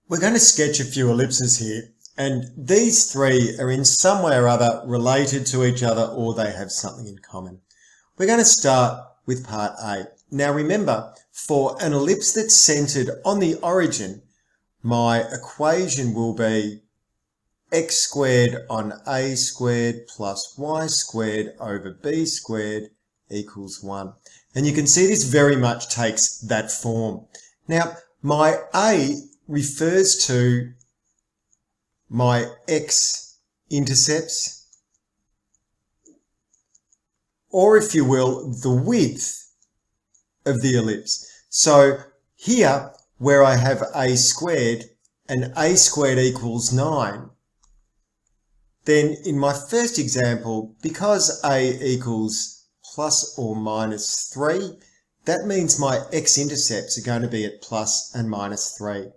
We're going to sketch a few ellipses here, and these three are in some way or other related to each other, or they have something in common. We're going to start with part A. Now remember, for an ellipse that's centered on the origin, my equation will be x squared on a squared plus y squared over b squared equals 1. And you can see this very much takes that form. Now, my a refers to my x-intercepts, or if you will, the width of the ellipse. So here, where I have a squared and a squared equals 9, then in my first example, because a equals plus or minus 3, that means my x-intercepts are going to be at plus and minus 3.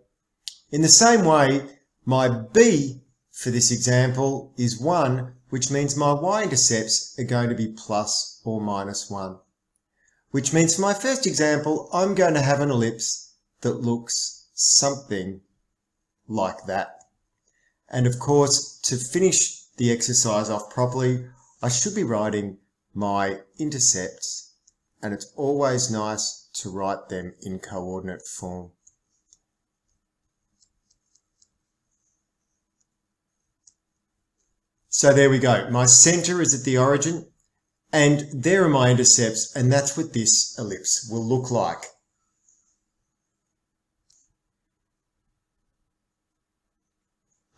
In the same way, my b for this example is 1, which means my y-intercepts are going to be plus or minus 1. Which means for my first example, I'm going to have an ellipse that looks something like that. And of course, to finish the exercise off properly, I should be writing my intercepts, and it's always nice to write them in coordinate form. So there we go. My center is at the origin, and there are my intercepts, and that's what this ellipse will look like.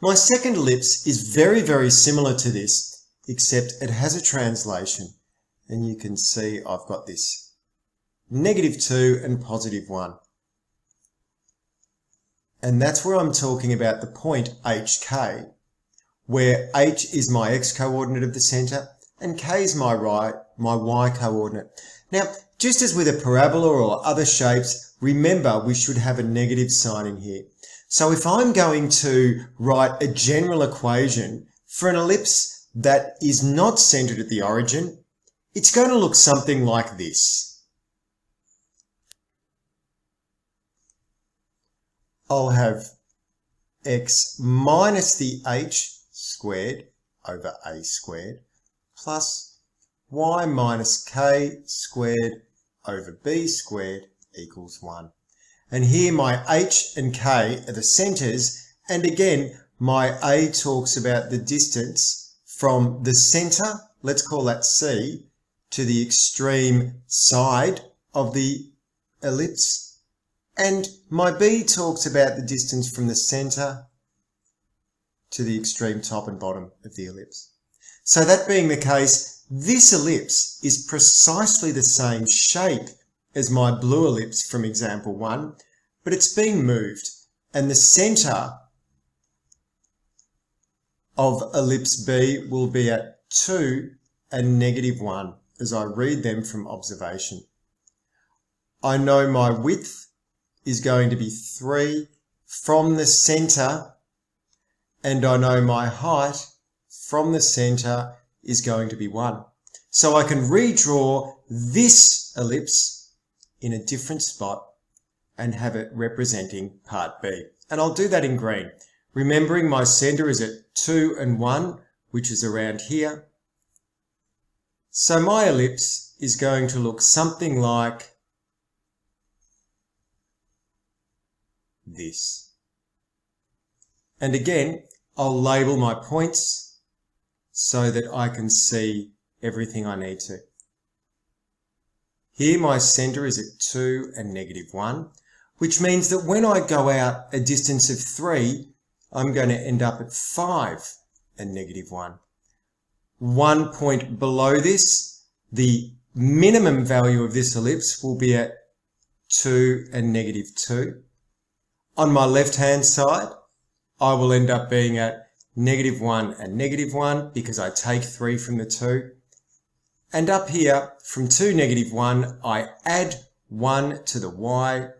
My second ellipse is very, very similar to this, except it has a translation. And you can see I've got this -2 and +1. And that's where I'm talking about the point HK, where H is my x coordinate of the center and K is my y coordinate. Now, just as with a parabola or other shapes, remember we should have a negative sign in here. So if I'm going to write a general equation for an ellipse that is not centered at the origin, it's going to look something like this. I'll have x minus the h squared over a squared plus y minus k squared over b squared equals 1. And here my h and k are the centers, and again my a talks about the distance from the center, let's call that C, to the extreme side of the ellipse, and my b talks about the distance from the center to the extreme top and bottom of the ellipse. So that being the case, this ellipse is precisely the same shape as my blue ellipse from example 1, but it's been moved, and the center of ellipse B will be at 2 and -1 as I read them from observation. I know my width is going to be 3 from the center, and I know my height from the center is going to be 1. So I can redraw this ellipse in a different spot and have it representing part B. And I'll do that in green, remembering my center is at 2 and 1, which is around here. So my ellipse is going to look something like this. And again, I'll label my points so that I can see everything I need to. Here my center is at 2 and -1, which means that when I go out a distance of 3, I'm going to end up at 5 and -1. 1 point below this, the minimum value of this ellipse will be at 2 and -2. On my left-hand side, I will end up being at -1 and -1 because I take 3 from the 2. And up here, from 2, -1, I add 1 to the y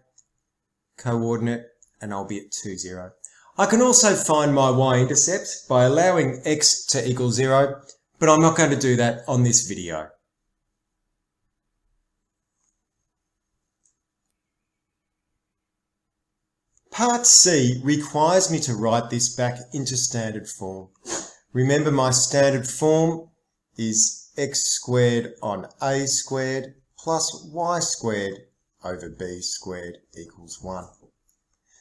coordinate, and I'll be at 2, 0. I can also find my y-intercept by allowing x to equal 0, but I'm not going to do that on this video. Part C requires me to write this back into standard form. Remember, my standard form is x squared on a squared plus y squared over b squared equals 1.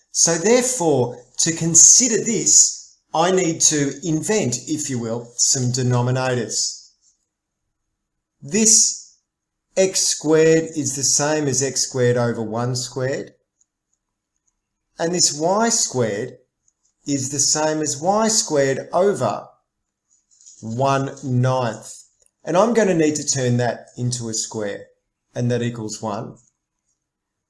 So therefore, to consider this, I need to invent, if you will, some denominators. This x squared is the same as x squared over 1 squared. And this y squared is the same as y squared over 1/9. And I'm going to need to turn that into a square, and that equals 1.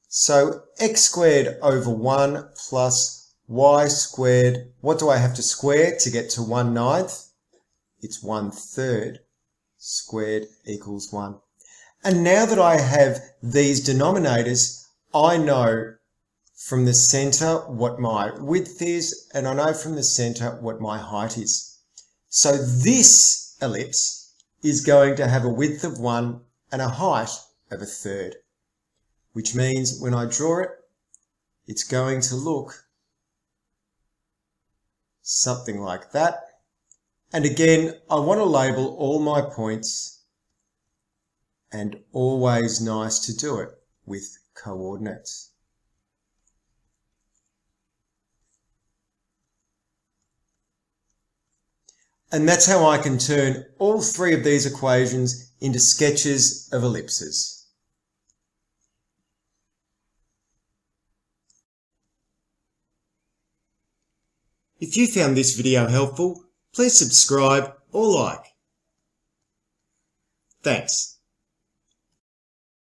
So x squared over 1 plus y squared, what do I have to square to get to 1/9? It's 1/3 squared equals 1. And now that I have these denominators, I know from the centre what my width is, and I know from the centre what my height is. So this ellipse is going to have a width of 1 and a height of 1/3, which means when I draw it, it's going to look something like that. And again, I want to label all my points, and always nice to do it with coordinates. And that's how I can turn all three of these equations into sketches of ellipses. If you found this video helpful, please subscribe or like. Thanks.